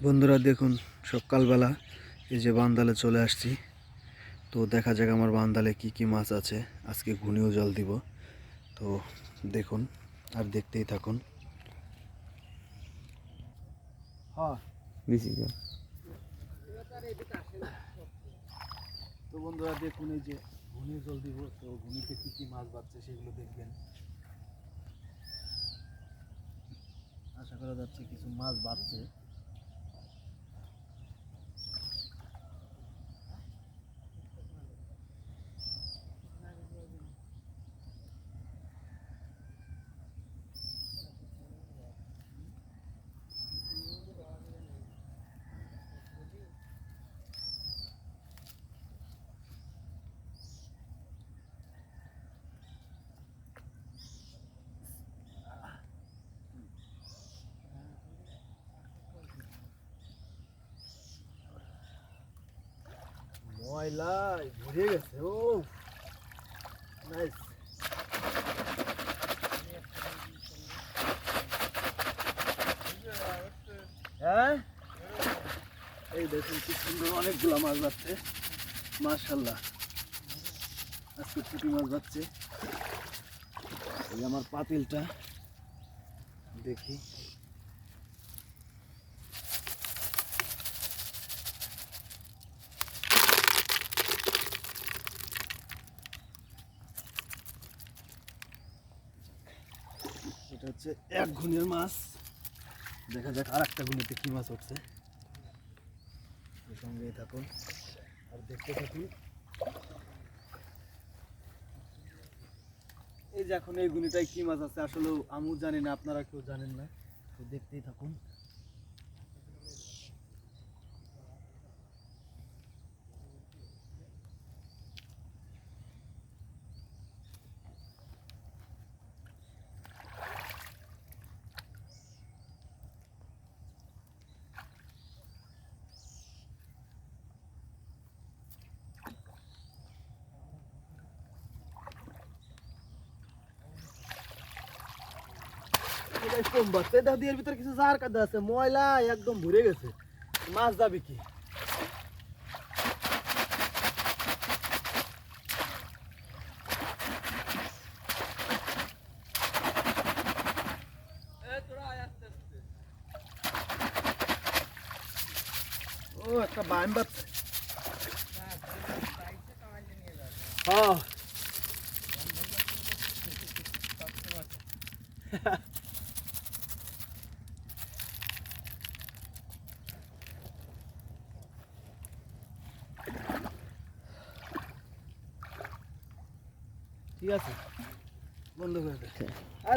বন্ধুরা দেখুন, সকালবেলা এই যে বান্দালে চলে আসছি। তো দেখা যাক আমার বান্দালে কি কি মাছ আছে। আজকে ঘুনিও জল দিব। তো দেখুন আর দেখতেই থাকুন। তো বন্ধুরা দেখুন, এই যে ঘুনিও জল দিব। তো ঘুনিতে কি কি মাছ বাড়ছে সেগুলো দেখবেন। আশা করা যাচ্ছে কিছু মাছ বাড়ছে। ময়লায় ভরে গেছে। ও নাইস। হ্যাঁ, এই দেখুন কি সুন্দর অনেকগুলো মাছ বাড়ছে। মাশাআল্লাহ, আজকে পুঁটি মাছ বাড়ছে। এই আমার পাতিলটা দেখি। এটা হচ্ছে এক ঘুনির মাছ। দেখা যাক আর একটা ঘুনিতে কি মাছ উঠছে। সঙ্গেই থাকুন আর দেখতে থাকুন। এই যে এখন এই গুনিটায় কি মাছ আছে আসলে আমিও জানি না, আপনারা কেউ জানেন না। তো দেখতেই থাকুন। কম বাচ্চা দাদির ভিতরে কিছু জার কাদা আছে, ময়লা একদম ভরে গেছে। মাছ যাবে কি? ও একটা বাইম বাচ্চা। হ্যাঁ ঠিক আছে, বন্ধ করে দে। আরে